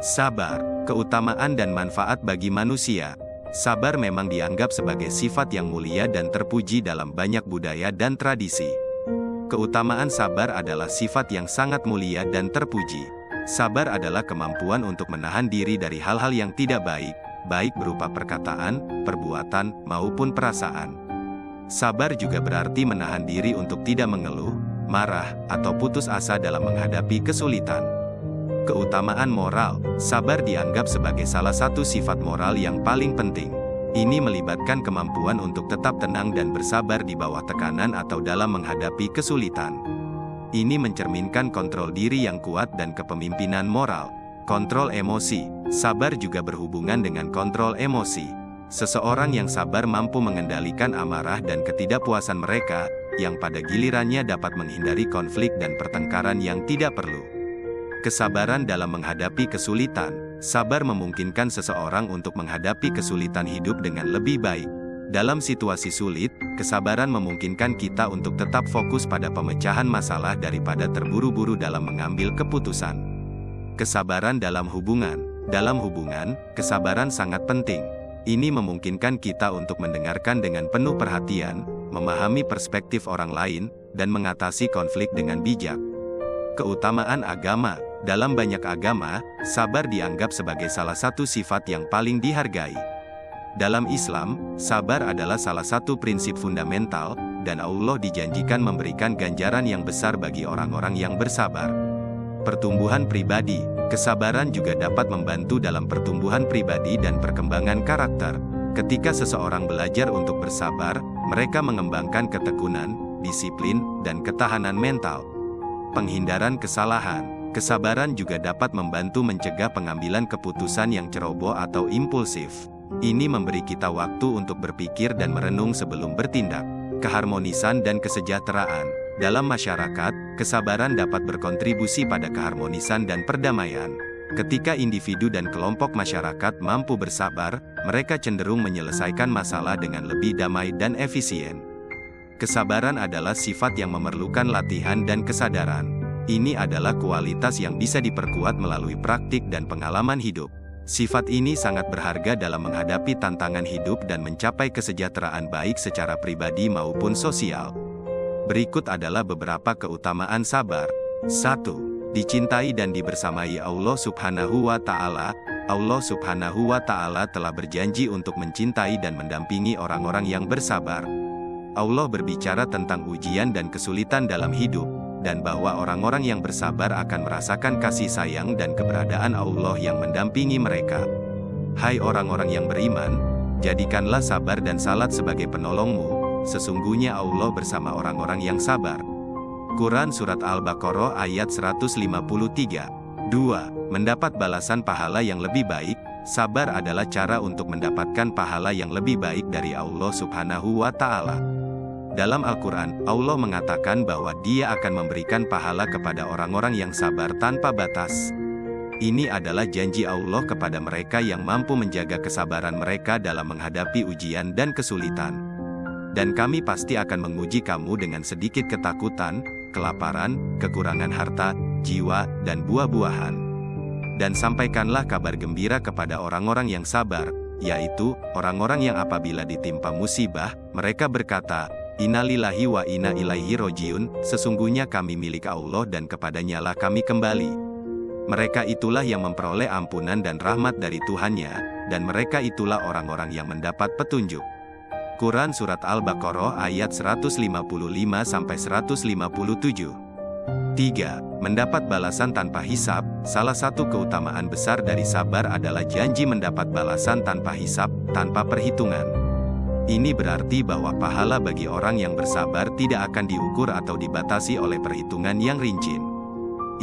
Sabar, keutamaan dan manfaat bagi manusia. Sabar memang dianggap sebagai sifat yang mulia dan terpuji dalam banyak budaya dan tradisi. Keutamaan sabar adalah sifat yang sangat mulia dan terpuji. Sabar adalah kemampuan untuk menahan diri dari hal-hal yang tidak baik, baik berupa perkataan, perbuatan, maupun perasaan. Sabar juga berarti menahan diri untuk tidak mengeluh, marah, atau putus asa dalam menghadapi kesulitan. Keutamaan moral, sabar dianggap sebagai salah satu sifat moral yang paling penting. Ini melibatkan kemampuan untuk tetap tenang dan bersabar di bawah tekanan atau dalam menghadapi kesulitan. Ini mencerminkan kontrol diri yang kuat dan kepemimpinan moral. Kontrol emosi, sabar juga berhubungan dengan kontrol emosi. Seseorang yang sabar mampu mengendalikan amarah dan ketidakpuasan mereka, yang pada gilirannya dapat menghindari konflik dan pertengkaran yang tidak perlu. Kesabaran dalam menghadapi kesulitan, sabar memungkinkan seseorang untuk menghadapi kesulitan hidup dengan lebih baik. Dalam situasi sulit, kesabaran memungkinkan kita untuk tetap fokus pada pemecahan masalah daripada terburu-buru dalam mengambil keputusan. Kesabaran dalam hubungan. Dalam hubungan, kesabaran sangat penting. Ini memungkinkan kita untuk mendengarkan dengan penuh perhatian, memahami perspektif orang lain, dan mengatasi konflik dengan bijak. Keutamaan agama. Dalam banyak agama, sabar dianggap sebagai salah satu sifat yang paling dihargai. Dalam Islam, sabar adalah salah satu prinsip fundamental, dan Allah dijanjikan memberikan ganjaran yang besar bagi orang-orang yang bersabar. Pertumbuhan pribadi, kesabaran juga dapat membantu dalam pertumbuhan pribadi dan perkembangan karakter. Ketika seseorang belajar untuk bersabar, mereka mengembangkan ketekunan, disiplin, dan ketahanan mental. Penghindaran kesalahan. Kesabaran juga dapat membantu mencegah pengambilan keputusan yang ceroboh atau impulsif. Ini memberi kita waktu untuk berpikir dan merenung sebelum bertindak. Keharmonisan dan kesejahteraan. Dalam masyarakat, kesabaran dapat berkontribusi pada keharmonisan dan perdamaian. Ketika individu dan kelompok masyarakat mampu bersabar, mereka cenderung menyelesaikan masalah dengan lebih damai dan efisien. Kesabaran adalah sifat yang memerlukan latihan dan kesadaran. Ini adalah kualitas yang bisa diperkuat melalui praktik dan pengalaman hidup. Sifat ini sangat berharga dalam menghadapi tantangan hidup dan mencapai kesejahteraan baik secara pribadi maupun sosial. Berikut adalah beberapa keutamaan sabar. 1. Dicintai dan dibersamai Allah Subhanahu wa Ta'ala. Allah Subhanahu wa Ta'ala telah berjanji untuk mencintai dan mendampingi orang-orang yang bersabar. Allah berbicara tentang ujian dan kesulitan dalam hidup, dan bahwa orang-orang yang bersabar akan merasakan kasih sayang dan keberadaan Allah yang mendampingi mereka. Hai orang-orang yang beriman, jadikanlah sabar dan salat sebagai penolongmu, sesungguhnya Allah bersama orang-orang yang sabar. Quran Surat Al-Baqarah ayat 153. 2. Mendapat balasan pahala yang lebih baik. Sabar adalah cara untuk mendapatkan pahala yang lebih baik dari Allah Subhanahu wa Ta'ala. Dalam Al-Quran, Allah mengatakan bahwa Dia akan memberikan pahala kepada orang-orang yang sabar tanpa batas. Ini adalah janji Allah kepada mereka yang mampu menjaga kesabaran mereka dalam menghadapi ujian dan kesulitan. Dan kami pasti akan menguji kamu dengan sedikit ketakutan, kelaparan, kekurangan harta, jiwa, dan buah-buahan. Dan sampaikanlah kabar gembira kepada orang-orang yang sabar, yaitu, orang-orang yang apabila ditimpa musibah, mereka berkata, Innalillahi wa inna ilaihi rojiun, sesungguhnya kami milik Allah dan kepadanya-lah kami kembali. Mereka itulah yang memperoleh ampunan dan rahmat dari Tuhannya, dan mereka itulah orang-orang yang mendapat petunjuk. Quran Surat Al-Baqarah ayat 155-157. 3. Mendapat balasan tanpa hisab. Salah satu keutamaan besar dari sabar adalah janji mendapat balasan tanpa hisab, tanpa perhitungan. Ini berarti bahwa pahala bagi orang yang bersabar tidak akan diukur atau dibatasi oleh perhitungan yang rinci.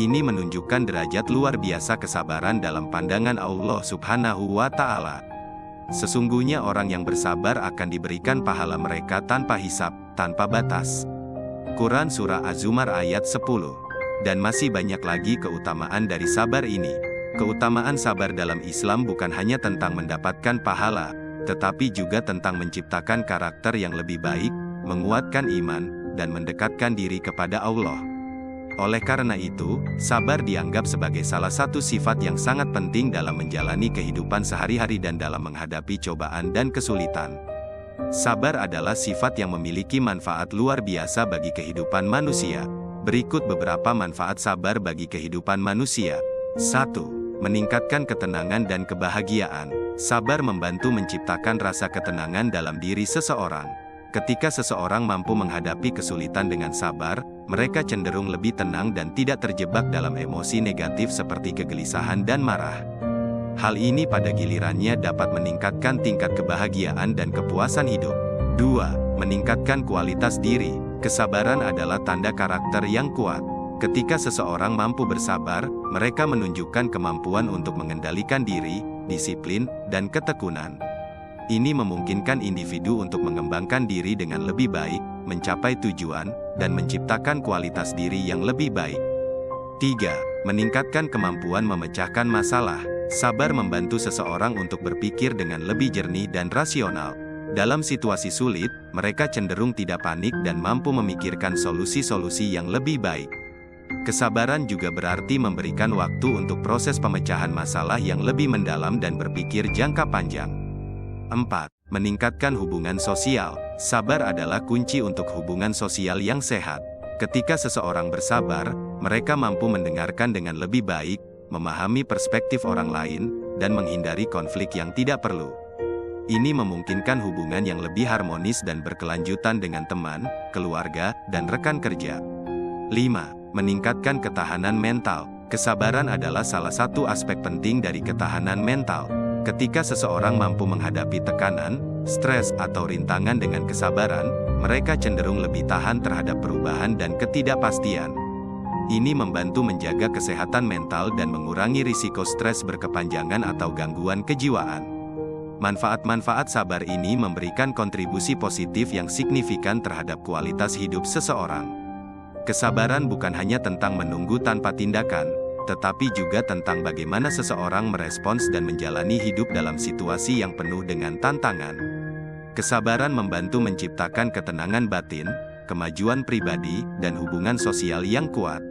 Ini menunjukkan derajat luar biasa kesabaran dalam pandangan Allah Subhanahu wa Ta'ala. Sesungguhnya orang yang bersabar akan diberikan pahala mereka tanpa hisab, tanpa batas. Quran Surah Az-Zumar ayat 10. Dan masih banyak lagi keutamaan dari sabar ini. Keutamaan sabar dalam Islam bukan hanya tentang mendapatkan pahala, tetapi juga tentang menciptakan karakter yang lebih baik, menguatkan iman, dan mendekatkan diri kepada Allah. Oleh karena itu, sabar dianggap sebagai salah satu sifat yang sangat penting dalam menjalani kehidupan sehari-hari dan dalam menghadapi cobaan dan kesulitan. Sabar adalah sifat yang memiliki manfaat luar biasa bagi kehidupan manusia. Berikut beberapa manfaat sabar bagi kehidupan manusia. 1. Meningkatkan ketenangan dan kebahagiaan. Sabar membantu menciptakan rasa ketenangan dalam diri seseorang. Ketika seseorang mampu menghadapi kesulitan dengan sabar, mereka cenderung lebih tenang dan tidak terjebak dalam emosi negatif seperti kegelisahan dan marah. Hal ini pada gilirannya dapat meningkatkan tingkat kebahagiaan dan kepuasan hidup. 2. Meningkatkan kualitas diri. Kesabaran adalah tanda karakter yang kuat. Ketika seseorang mampu bersabar, mereka menunjukkan kemampuan untuk mengendalikan diri, disiplin, dan ketekunan. Ini memungkinkan individu untuk mengembangkan diri dengan lebih baik, mencapai tujuan, dan menciptakan kualitas diri yang lebih baik. 3. Meningkatkan kemampuan memecahkan masalah. Sabar membantu seseorang untuk berpikir dengan lebih jernih dan rasional. Dalam situasi sulit, mereka cenderung tidak panik dan mampu memikirkan solusi-solusi yang lebih baik. Kesabaran juga berarti memberikan waktu untuk proses pemecahan masalah yang lebih mendalam dan berpikir jangka panjang. 4. Meningkatkan hubungan sosial. Sabar adalah kunci untuk hubungan sosial yang sehat. Ketika seseorang bersabar, mereka mampu mendengarkan dengan lebih baik, memahami perspektif orang lain, dan menghindari konflik yang tidak perlu. Ini memungkinkan hubungan yang lebih harmonis dan berkelanjutan dengan teman, keluarga, dan rekan kerja. 5. Meningkatkan ketahanan mental. Kesabaran adalah salah satu aspek penting dari ketahanan mental. Ketika seseorang mampu menghadapi tekanan, stres, atau rintangan dengan kesabaran, mereka cenderung lebih tahan terhadap perubahan dan ketidakpastian. Ini membantu menjaga kesehatan mental dan mengurangi risiko stres berkepanjangan atau gangguan kejiwaan. Manfaat-manfaat sabar ini memberikan kontribusi positif yang signifikan terhadap kualitas hidup seseorang. Kesabaran bukan hanya tentang menunggu tanpa tindakan, tetapi juga tentang bagaimana seseorang merespons dan menjalani hidup dalam situasi yang penuh dengan tantangan. Kesabaran membantu menciptakan ketenangan batin, kemajuan pribadi, dan hubungan sosial yang kuat.